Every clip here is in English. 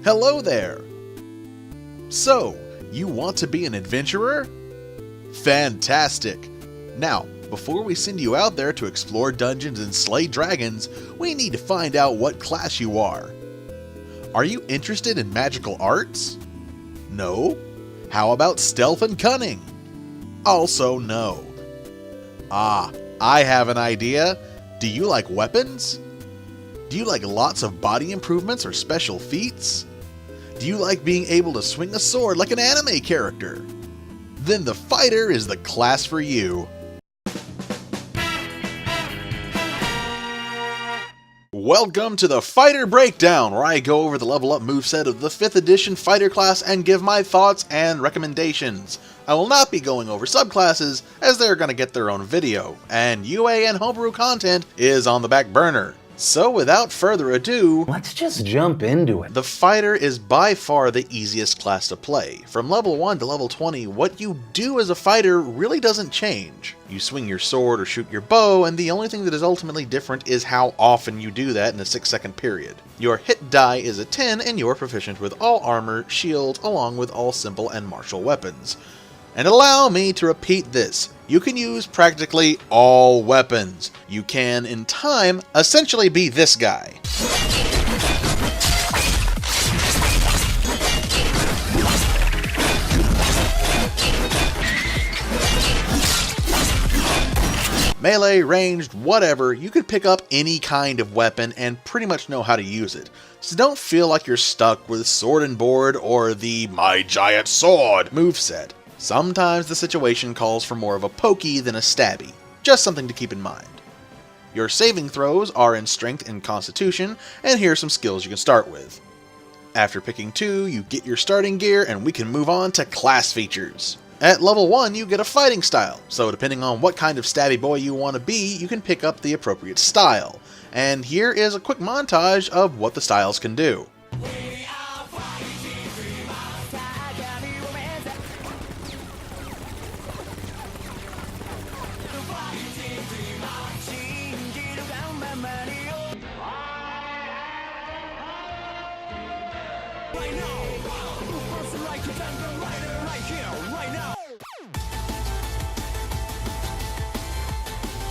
Hello there! So, you want to be an adventurer? Fantastic! Now, before we send you out there to explore dungeons and slay dragons, we need to find out what class you are. Are you interested in magical arts? No? How about stealth and cunning? Also no. I have an idea. Do you like weapons? Do you like lots of body improvements or special feats? Do you like being able to swing a sword like an anime character? Then the fighter is the class for you. Welcome to the Fighter Breakdown, where I go over the level up moveset of the 5th edition fighter class and give my thoughts and recommendations. I will not be going over subclasses, as they're going to get their own video, and UA and homebrew content is on the back burner. So without further ado, let's just jump into it. The fighter is by far the easiest class to play. From level 1 to level 20, what you do as a fighter really doesn't change. You swing your sword or shoot your bow, and the only thing that is ultimately different is how often you do that in a 6-second period. Your hit die is a 10, and you're proficient with all armor, shield, along with all simple and martial weapons. And allow me to repeat this. You can use practically all weapons. You can, in time, essentially be this guy. Melee, ranged, whatever, you could pick up any kind of weapon and pretty much know how to use it. So don't feel like you're stuck with Sword and Board or the My Giant Sword moveset. Sometimes the situation calls for more of a pokey than a stabby. Just something to keep in mind. Your saving throws are in Strength and Constitution, and here are some skills you can start with. After picking 2, you get your starting gear, and we can move on to class features. At level 1, you get a fighting style, so depending on what kind of stabby boy you want to be, you can pick up the appropriate style. And here is a quick montage of what the styles can do.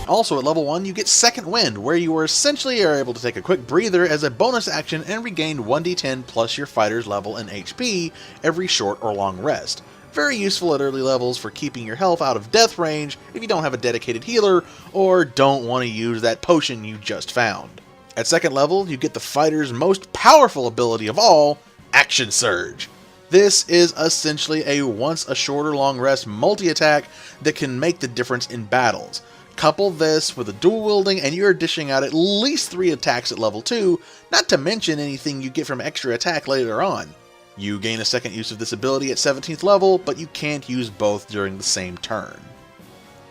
Also at level 1, you get Second Wind, where you are essentially able to take a quick breather as a bonus action and regain 1d10 plus your fighter's level and HP every short or long rest. Very useful at early levels for keeping your health out of death range if you don't have a dedicated healer or don't want to use that potion you just found. At second level, you get the fighter's most powerful ability of all, Action Surge. This is essentially a once a short or long rest multi-attack that can make the difference in battles. Couple this with a dual wielding and you're dishing out at least 3 attacks at level 2, not to mention anything you get from extra attack later on. You gain a second use of this ability at 17th level, but you can't use both during the same turn.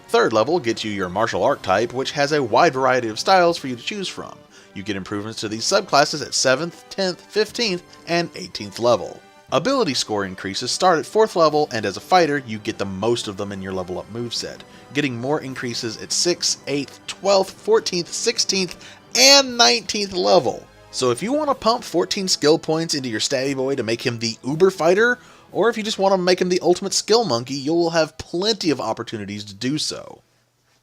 Third level gets you your martial art type, which has a wide variety of styles for you to choose from. You get improvements to these subclasses at 7th, 10th, 15th, and 18th level. Ability score increases start at 4th level, and as a fighter, you get the most of them in your level up moveset, getting more increases at 6th, 8th, 12th, 14th, 16th, and 19th level. So if you want to pump 14 skill points into your stabby boy to make him the uber fighter, or if you just want to make him the ultimate skill monkey, you will have plenty of opportunities to do so.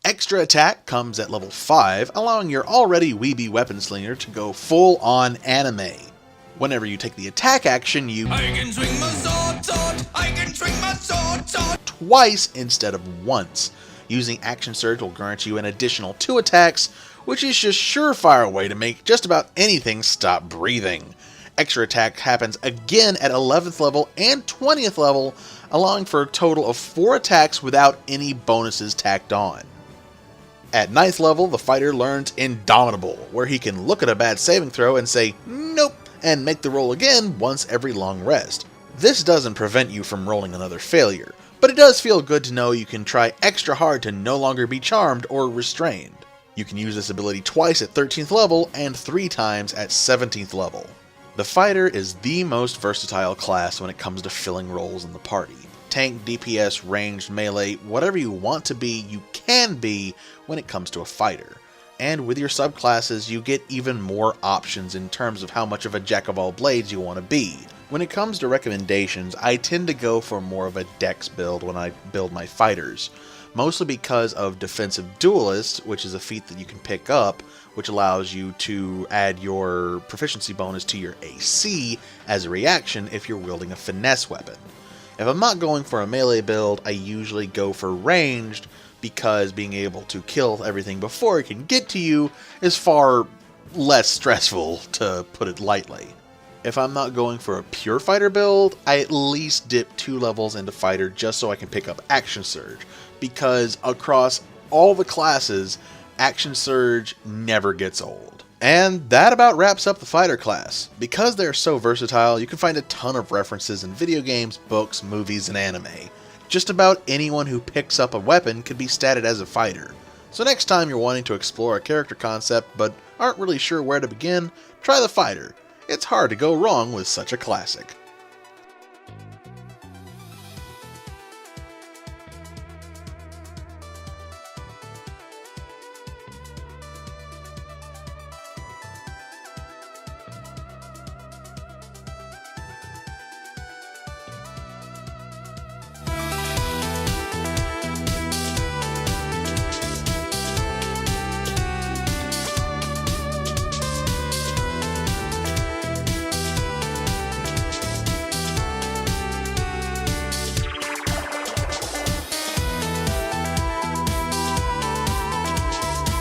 Extra attack comes at level 5, allowing your already weeby weapon slinger to go full on anime. Whenever you take the attack action, you I can swing my sword, I can swing my sword, twice instead of once. Using Action Surge will grant you an additional 2 attacks, which is just surefire way to make just about anything stop breathing. Extra attack happens again at 11th level and 20th level, allowing for a total of 4 attacks without any bonuses tacked on. At 9th level, the fighter learns Indomitable, where he can look at a bad saving throw and say, nope, and make the roll again once every long rest. This doesn't prevent you from rolling another failure, but it does feel good to know you can try extra hard to no longer be charmed or restrained. You can use this ability twice at 13th level and 3 times at 17th level. The fighter is the most versatile class when it comes to filling roles in the party. Tank, DPS, ranged, melee, whatever you want to be, you can be when it comes to a fighter. And with your subclasses, you get even more options in terms of how much of a jack of all blades you want to be. When it comes to recommendations, I tend to go for more of a dex build when I build my fighters, mostly because of Defensive Duelist, which is a feat that you can pick up, which allows you to add your proficiency bonus to your AC as a reaction if you're wielding a finesse weapon. If I'm not going for a melee build, I usually go for ranged, because being able to kill everything before it can get to you is far less stressful, to put it lightly. If I'm not going for a pure fighter build, I at least dip 2 levels into fighter just so I can pick up Action Surge, because across all the classes, Action Surge never gets old. And that about wraps up the fighter class. Because they're so versatile, you can find a ton of references in video games, books, movies, and anime. Just about anyone who picks up a weapon could be statted as a fighter. So next time you're wanting to explore a character concept but aren't really sure where to begin, try the fighter. It's hard to go wrong with such a classic.